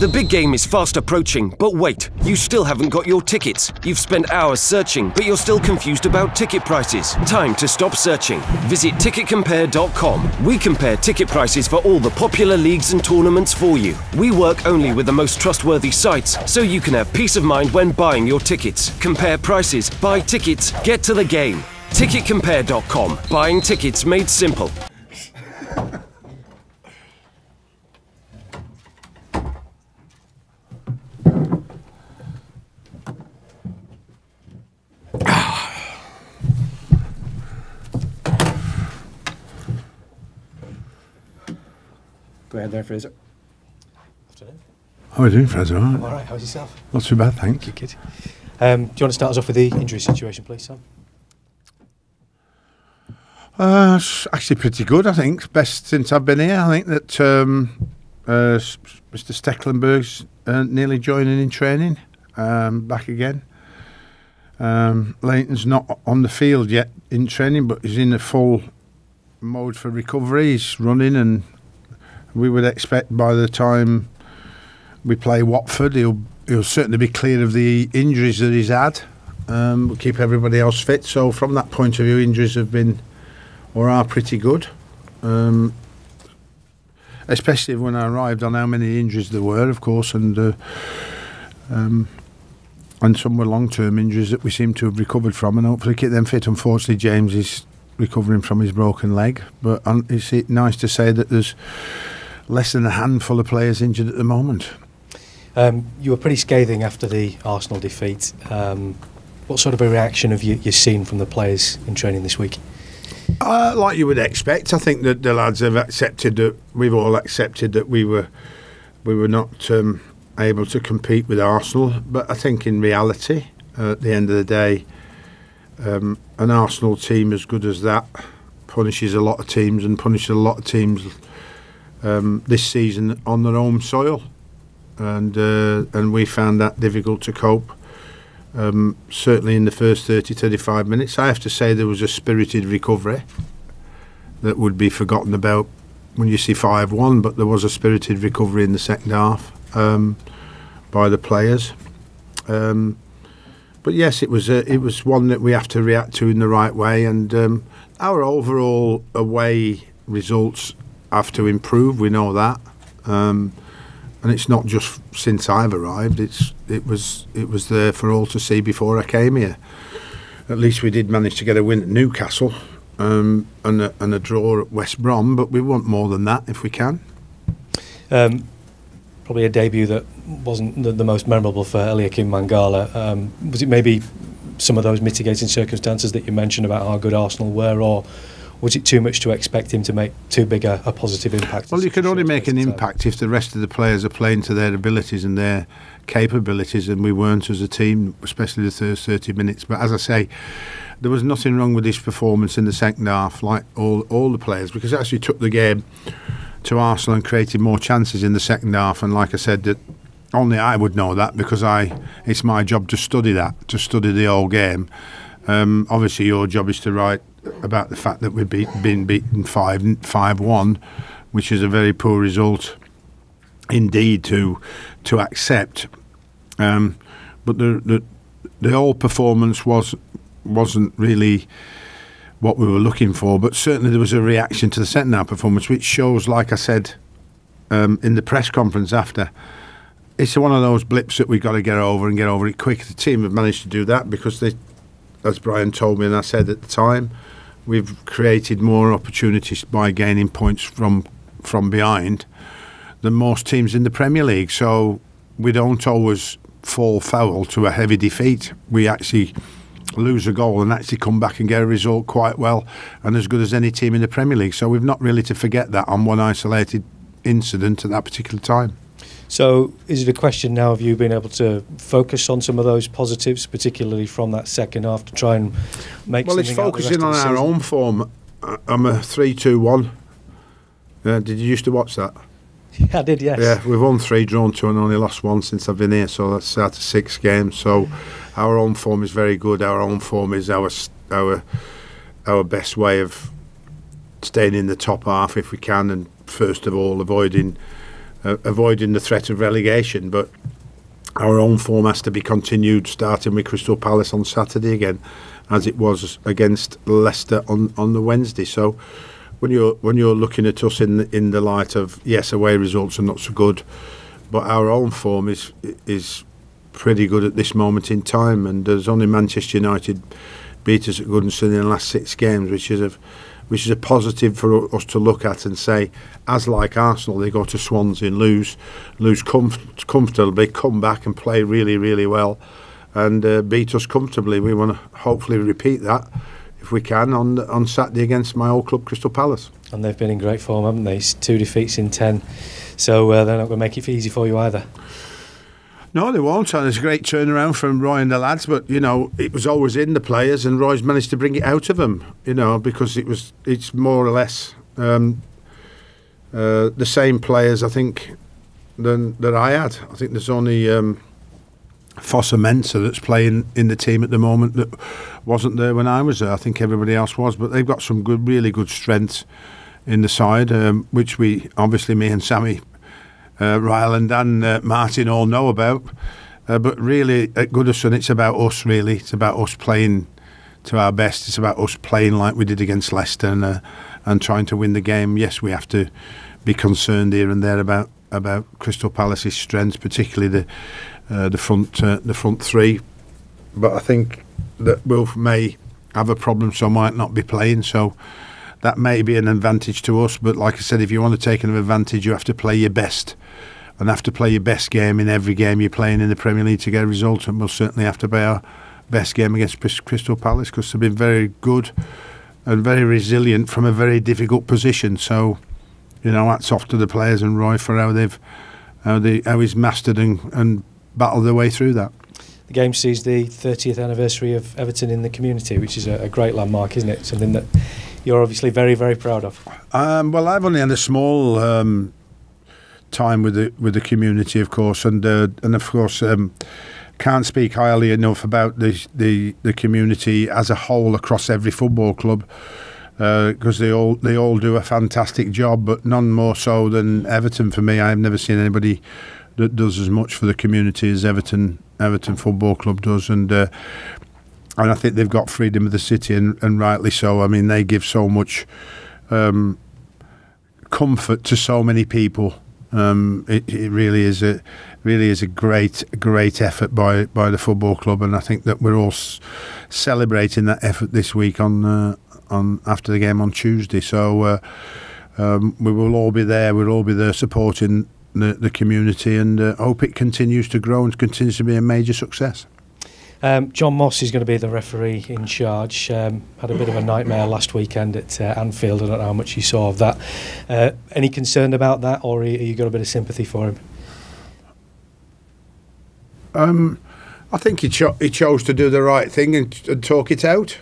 The big game is fast approaching, but wait, you still haven't got your tickets. You've spent hours searching, but you're still confused about ticket prices. Time to stop searching. Visit ticketcompare.com. We compare ticket prices for all the popular leagues and tournaments for you. We work only with the most trustworthy sites, so you can have peace of mind when buying your tickets. Compare prices, buy tickets, get to the game. Ticketcompare.com. Buying tickets made simple. Go ahead there, Fraser. Afternoon. How are you doing, Fraser? All right. All right, how's yourself? Not too bad, thanks. Good, kid. Do you want to start us off with the injury situation, please, Sam? It's actually pretty good, I think. Best since I've been here. I think that Mr. Stecklenburg's nearly joining in training, back again. Leighton's not on the field yet in training, but he's in a full mode for recovery. He's running, and we would expect by the time we play Watford, he'll certainly be clear of the injuries that he's had. We'll keep everybody else fit. So from that point of view, injuries have been or are pretty good. Especially when I arrived on how many injuries there were, of course, and some were long-term injuries that we seem to have recovered from, and hopefully keep them fit. Unfortunately, James is recovering from his broken leg, but it's nice to say that there's less than a handful of players injured at the moment. You were pretty scathing after the Arsenal defeat. What sort of a reaction have you seen from the players in training this week? Like you would expect, I think that the lads have accepted that we've all accepted that we were not able to compete with Arsenal. But I think in reality, at the end of the day, an Arsenal team as good as that punishes a lot of teams and punishes a lot of teams this season on their own soil, and we found that difficult to cope. Certainly in the first 30-35 minutes, I have to say there was a spirited recovery that would be forgotten about when you see 5-1, but there was a spirited recovery in the second half by the players. But yes, it was one that we have to react to in the right way, and our overall away results have to improve. We know that. And it's not just since I've arrived. It was there for all to see before I came here. At least we did manage to get a win at Newcastle and a draw at West Brom, but we want more than that if we can. Probably a debut that wasn't the most memorable for Eliakim Mangala. Was it maybe some of those mitigating circumstances that you mentioned about how good Arsenal were, or was it too much to expect him to make too big a positive impact? Well, you can only make an impact if the rest of the players are playing to their abilities and their capabilities, and we weren't as a team, especially the first 30 minutes. But as I say, there was nothing wrong with his performance in the second half, like all the players, because it actually took the game to Arsenal and created more chances in the second half. And like I said, that only I would know that, because it's my job to study the whole game. Obviously, your job is to write about the fact that we've been beaten 5-1, which is a very poor result indeed to accept. But the whole performance wasn't really what we were looking for. But certainly there was a reaction to the second half performance, which shows, like I said in the press conference after, it's one of those blips that we've got to get over and get over it quick. The team have managed to do that because they, as Brian told me and I said at the time, we've created more opportunities by gaining points from behind than most teams in the Premier League. So we don't always fall foul to a heavy defeat. We actually lose a goal and actually come back and get a result quite well and as good as any team in the Premier League. So we've not really to forget that on one isolated incident at that particular time. So is it a question now of you being able to focus on some of those positives, particularly from that second half, to try and make something out of the rest of the season? Well, it's focusing on our own form. I'm a 3-2-1. Did you used to watch that? Yeah, I did, yes. Yeah, we've won 3, drawn 2 and only lost 1 since I've been here, so that's out of 6 games. So our own form is very good. Our own form is our best way of staying in the top half if we can, and first of all avoiding avoiding the threat of relegation. But our own form has to be continued, starting with Crystal Palace on Saturday again, as it was against Leicester on the Wednesday. So when you're looking at us in the light of, yes, away results are not so good, but our own form is pretty good at this moment in time, and there's only Manchester United beat us at Goodison in the last 6 games, which is a positive for us to look at and say, as like Arsenal, they go to Swansea and lose comfortably, come back and play really, really well, and beat us comfortably. We want to hopefully repeat that, if we can, on Saturday against my old club, Crystal Palace. And they've been in great form, haven't they? 2 defeats in 10, so they're not going to make it easy for you either. No, they won't, and it's a great turnaround from Roy and the lads, but, you know, it was always in the players, and Roy's managed to bring it out of them, you know, because it's more or less the same players, I think, that I had. I think there's only Fossa Mensah that's playing in the team at the moment that wasn't there when I was there. I think everybody else was, but they've got some really good strengths in the side, which me and Sammy, Ryland and Martin all know about, but really at Goodison it's about us, really. It's about us playing to our best. It's about us playing like we did against Leicester and trying to win the game. Yes, we have to be concerned here and there about Crystal Palace's strengths, particularly the front three, but I think that Wilf may have a problem, so might not be playing, so that may be an advantage to us. But like I said, if you want to take an advantage, you have to play your best, and have to play your best game in every game you're playing in the Premier League to get a result. And we'll certainly have to play our best game against Crystal Palace, because they've been very good and very resilient from a very difficult position. So, you know, hats off to the players and Roy for how he's mastered and battled their way through that. The game sees the 30th anniversary of Everton in the community, which is a great landmark, isn't it? Something that you're obviously very, very proud of. Well, I've only had a small time with the community, of course, and of course can't speak highly enough about the community as a whole across every football club, because they all do a fantastic job, but none more so than Everton for me. I've never seen anybody that does as much for the community as Everton Football Club does, and I think they've got freedom of the city, and rightly so. I mean, they give so much comfort to so many people. It really is a great effort by the football club, and I think that we're all celebrating that effort this week on after the game on Tuesday. So we will all be there. We'll all be there supporting the community, and hope it continues to grow and continues to be a major success. John Moss is going to be the referee in charge. Had a bit of a nightmare last weekend at Anfield. I don't know how much you saw of that. Any concern about that, or you got a bit of sympathy for him? I think he chose to do the right thing and talk it out.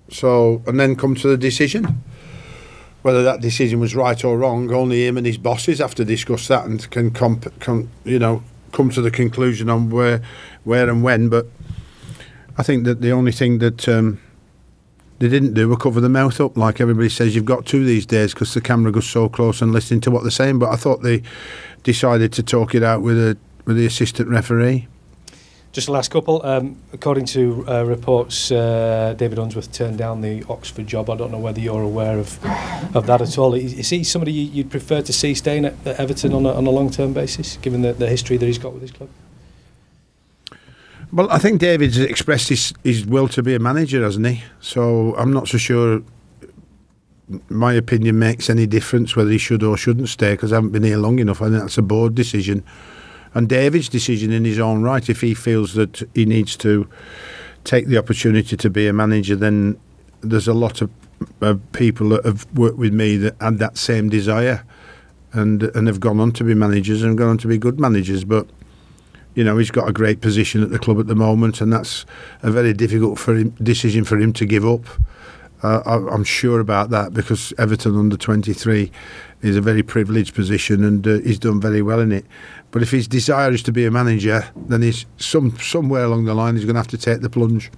So, and then come to the decision. Whether that decision was right or wrong, only him and his bosses have to discuss that and can come to the conclusion on where and when. But I think that the only thing that they didn't do was cover the mouth up, like everybody says you've got to these days, because the camera goes so close and listening to what they're saying. But I thought they decided to talk it out with the assistant referee. Just the last couple. According to reports, David Unsworth turned down the Oxford job. I don't know whether you're aware of that at all. Is he somebody you'd prefer to see staying at Everton on a long-term basis, given the history that he's got with his club? Well, I think David's expressed his will to be a manager, hasn't he? So I'm not so sure my opinion makes any difference whether he should or shouldn't stay, because I haven't been here long enough. I think that's a board decision. And David's decision in his own right. If he feels that he needs to take the opportunity to be a manager, then there's a lot of people that have worked with me that had that same desire and have gone on to be managers and gone on to be good managers. But, you know, he's got a great position at the club at the moment, and that's a very difficult decision for him to give up. I'm sure about that, because Everton under 23 is a very privileged position, and he's done very well in it. But if his desire is to be a manager, then he's somewhere along the line he's going to have to take the plunge.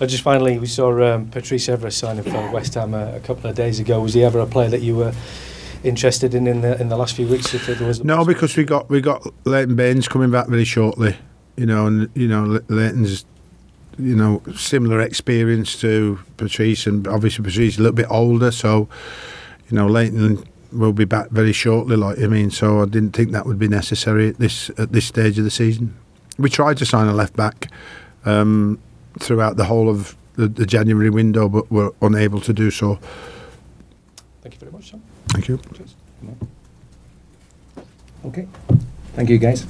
Just finally, we saw Patrice Evra signing for West Ham a couple of days ago. Was he ever a player that you were interested in the last few weeks? If there was no, because we got Leighton Baines coming back very shortly. And Leighton's similar experience to Patrice, and obviously Patrice is a little bit older, so Leighton will be back very shortly. So I didn't think that would be necessary at this stage of the season. We tried to sign a left back throughout the whole of the January window, but were unable to do so. Thank you very much, Sam. Thank you. Cheers. Okay. Thank you, guys.